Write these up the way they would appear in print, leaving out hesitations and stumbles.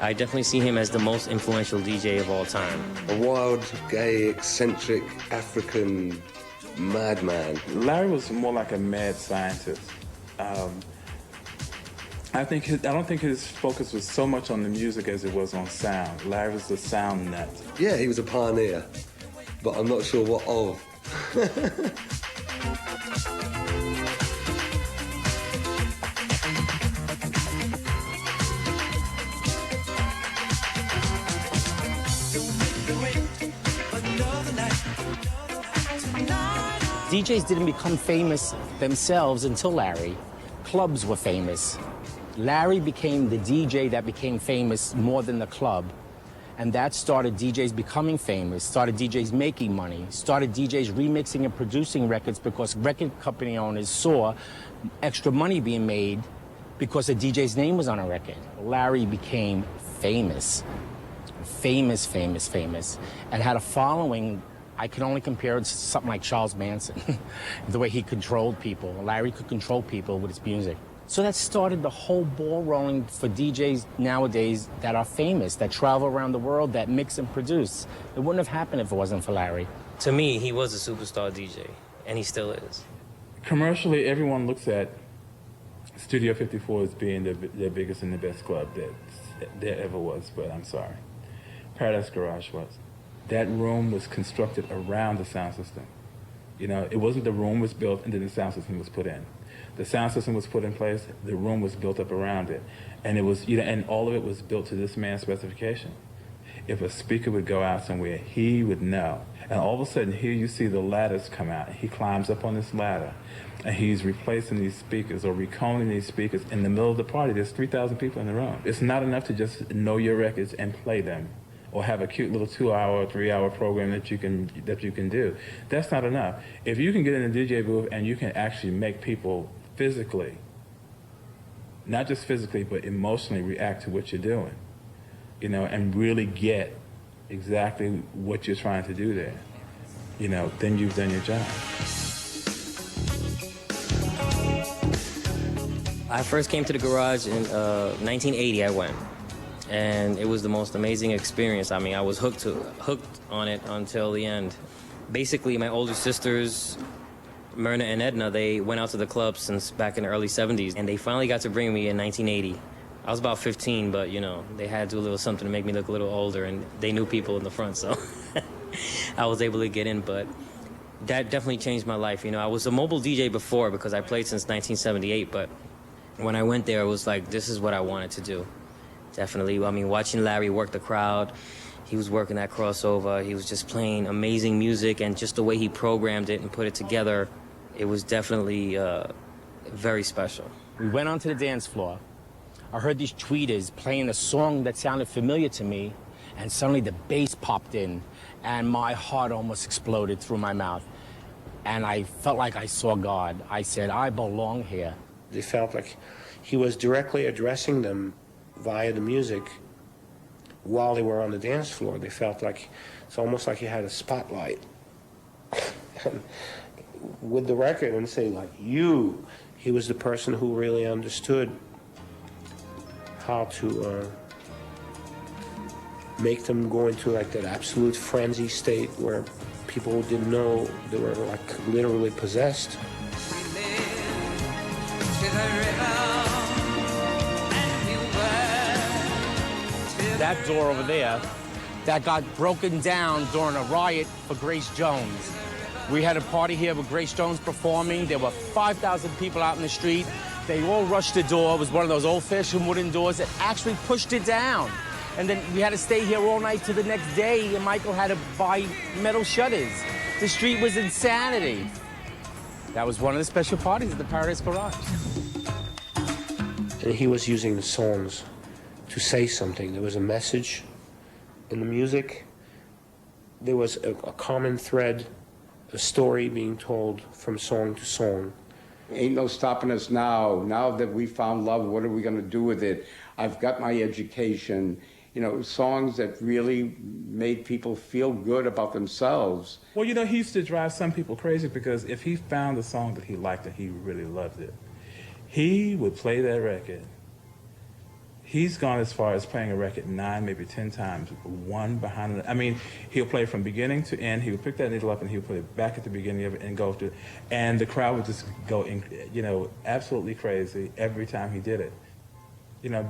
I definitely see him as the most influential DJ of all time. A wild, gay, eccentric, African madman. Larry was more like a mad scientist. I don't think his focus was so much on the music as it was on sound. Larry was the sound nut. Yeah, he was a pioneer, but I'm not sure what of. DJs didn't become famous themselves until Larry. Clubs were famous. Larry became the DJ that became famous more than the club. And that started DJs becoming famous, started DJs making money, started DJs remixing and producing records because record company owners saw extra money being made because a DJ's name was on a record. Larry became famous, famous, and had a following. I can only compare it to something like Charles Manson, the way he controlled people. Larry could control people with his music. So that started the whole ball rolling for DJs nowadays that are famous, that travel around the world, that mix and produce. It wouldn't have happened if it wasn't for Larry. To me, he was a superstar DJ, and he still is. Commercially, everyone looks at Studio 54 as being the biggest and the best club that there ever was, but I'm sorry. Paradise Garage was. That room was constructed around the sound system. You know, it wasn't the room was built and then the sound system was put in. The sound system was put in place, the room was built up around it. And it was, you know, and all of it was built to this man's specification. If a speaker would go out somewhere, he would know. And all of a sudden, here you see the ladders come out. He climbs up on this ladder, and he's replacing these speakers or reconing these speakers in the middle of the party. There's 3,000 people in the room. It's not enough to just know your records and play them, or have a cute little 2-hour, 3-hour program that you can do. That's not enough. If you can get in a DJ booth and you can actually make people physically, not just physically, but emotionally react to what you're doing, you know, and really get exactly what you're trying to do there, you know, then you've done your job. I first came to the garage in 1980, I went. And it was the most amazing experience. I mean, I was hooked on it until the end. Basically, my older sisters, Myrna and Edna, they went out to the club since back in the early 70s, and they finally got to bring me in 1980. I was about 15, but, you know, they had to do a little something to make me look a little older, and they knew people in the front, so I was able to get in, but that definitely changed my life. You know, I was a mobile DJ before because I played since 1978, but when I went there, it was like, this is what I wanted to do. Definitely. I mean, watching Larry work the crowd, he was working that crossover, he was just playing amazing music, and just the way he programmed it and put it together, it was definitely very special. We went onto the dance floor. I heard these tweeters playing a song that sounded familiar to me, and suddenly the bass popped in, and my heart almost exploded through my mouth. And I felt like I saw God. I said, I belong here. They felt like he was directly addressing them via the music while they were on the dance floor. They felt like it's almost like he had a spotlight with the record, and say like, you. He was the person who really understood how to make them go into like that absolute frenzy state where people didn't know they were like literally possessed. That door over there, that got broken down during a riot for Grace Jones. We had a party here with Grace Jones performing. There were 5,000 people out in the street. They all rushed the door. It was one of those old-fashioned wooden doors that actually pushed it down. And then we had to stay here all night to the next day, and Michael had to buy metal shutters. The street was insanity. That was one of the special parties at the Paradise Garage. And he was using the songs to say something. There was a message in the music. There was a common thread, a story being told from song to song. Ain't no stopping us now. Now that we found love, what are we going to do with it? I've got my education. You know, songs that really made people feel good about themselves. Well, you know, he used to drive some people crazy because if he found a song that he liked and he really loved it, he would play that record. He's gone as far as playing a record 9, maybe 10 times, one behind another. I mean, he'll play from beginning to end. He would pick that needle up and he would put it back at the beginning of it and go through. And the crowd would just go, absolutely crazy every time he did it.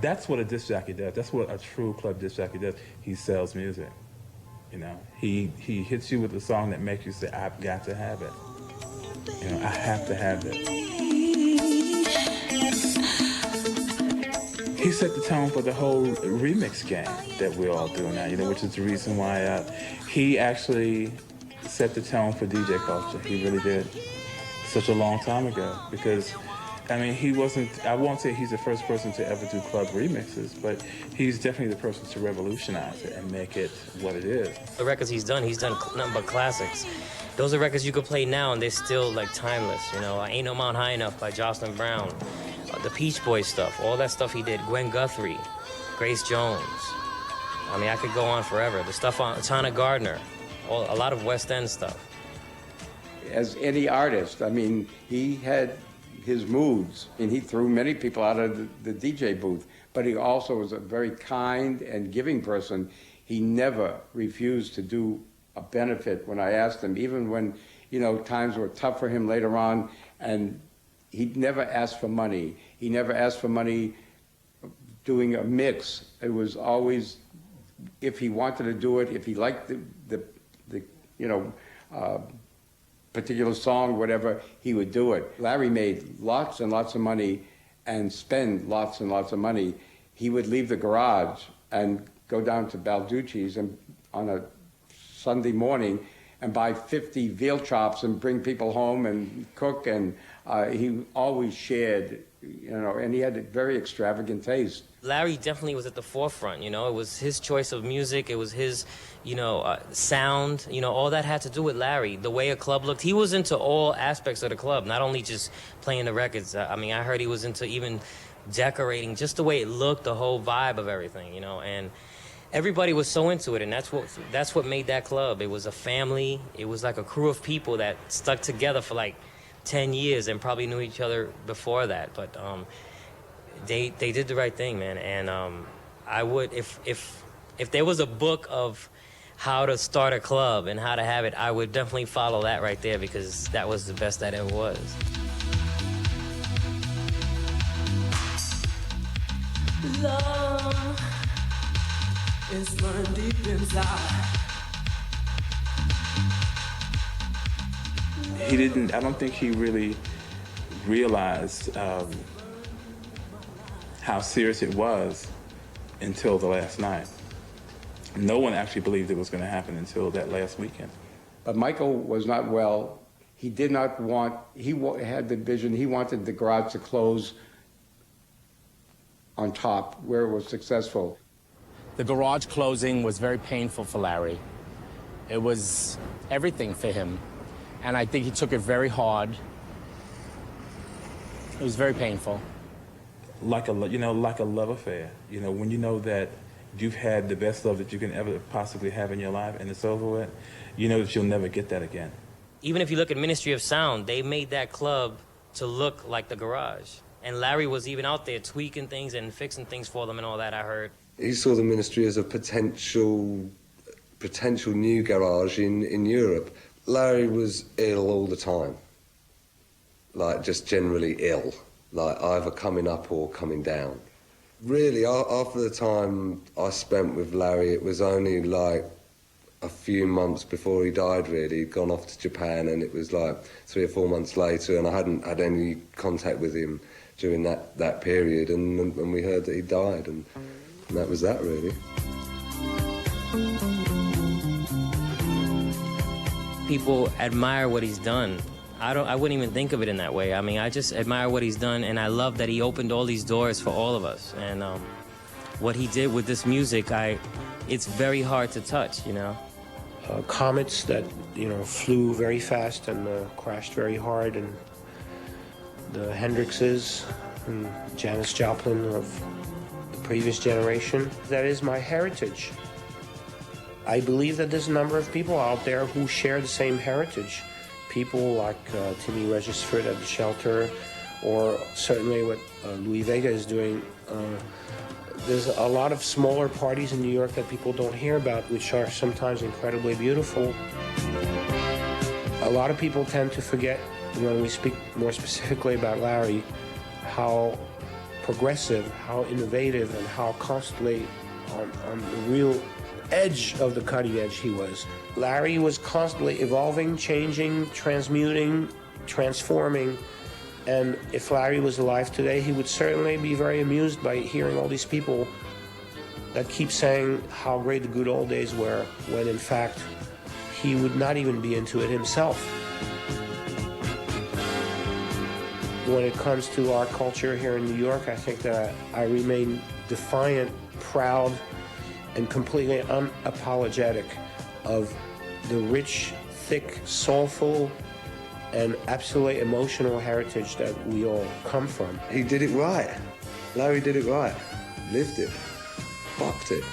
That's what a disc jockey does. That's what a true club disc jockey does. He sells music. He hits you with a song that makes you say, I've got to have it. I have to have it. He set the tone for the whole remix game that we're all doing now, which is the reason why he actually set the tone for DJ culture. He really did. Such a long time ago. Because, he wasn't, I won't say he's the first person to ever do club remixes, but he's definitely the person to revolutionize it and make it what it is. The records he's done nothing but classics. Those are records you could play now and they're still like timeless. Ain't No Mount High Enough by Jocelyn Brown. The Peach Boys stuff, all that stuff he did. Gwen Guthrie, Grace Jones. I could go on forever. The stuff on Tana Gardner, a lot of West End stuff. As any artist, he had his moods, and he threw many people out of the DJ booth, but he also was a very kind and giving person. He never refused to do a benefit when I asked him, even when, times were tough for him later on, and he never asked for money. He never asked for money doing a mix. It was always, if he wanted to do it, if he liked the particular song, whatever, he would do it. Larry made lots and lots of money and spend lots and lots of money. He would leave the garage and go down to Balducci's and on a Sunday morning and buy 50 veal chops and bring people home and cook, and he always shared, and he had a very extravagant taste. Larry definitely was at the forefront, it was his choice of music, it was his, sound, all that had to do with Larry, the way a club looked. He was into all aspects of the club, not only just playing the records. I heard he was into even decorating, just the way it looked, the whole vibe of everything, and everybody was so into it, and that's what made that club. It was a family. It was like a crew of people that stuck together for like 10 years and probably knew each other before that. But they did the right thing, man. And I would, if there was a book of how to start a club and how to have it, I would definitely follow that right there, because that was the best that ever was. Love is burned deep inside. I don't think he really realized how serious it was until the last night. No one actually believed it was going to happen until that last weekend. But Michael was not well. He did not want, had the vision, he wanted the garage to close on top where it was successful. The garage closing was very painful for Larry. It was everything for him. And I think he took it very hard. It was very painful. Like a love affair. When you know that you've had the best love that you can ever possibly have in your life and it's over with, you know that you'll never get that again. Even if you look at Ministry of Sound, they made that club to look like the garage. And Larry was even out there tweaking things and fixing things for them and all that, I heard. He saw the Ministry as a potential new garage in Europe. Larry was ill all the time, like just generally ill, like either coming up or coming down. Really, after the time I spent with Larry, it was only like a few months before he died, really. He'd gone off to Japan, and it was like 3 or 4 months later, and I hadn't had any contact with him during that period, and we heard that he died, and that was that, really. People admire what he's done. I wouldn't even think of it in that way. I just admire what he's done, and I love that he opened all these doors for all of us. And what he did with this music, it's very hard to touch, Comets that, flew very fast and crashed very hard, and the Hendrixes and Janis Joplin of the previous generation. That is my heritage. I believe that there's a number of people out there who share the same heritage. People like Timmy Regisford at the Shelter, or certainly what Louis Vega is doing. There's a lot of smaller parties in New York that people don't hear about, which are sometimes incredibly beautiful. A lot of people tend to forget, when we speak more specifically about Larry, how progressive, how innovative, and how constantly on the real edge of the cutting edge he was. Larry was constantly evolving, changing, transmuting, transforming, and if Larry was alive today, he would certainly be very amused by hearing all these people that keep saying how great the good old days were, when in fact he would not even be into it himself. When it comes to our culture here in New York, I think that I remain defiant, proud, and completely unapologetic of the rich, thick, soulful, and absolutely emotional heritage that we all come from. He did it right. Larry did it right. Lived it. Fucked it.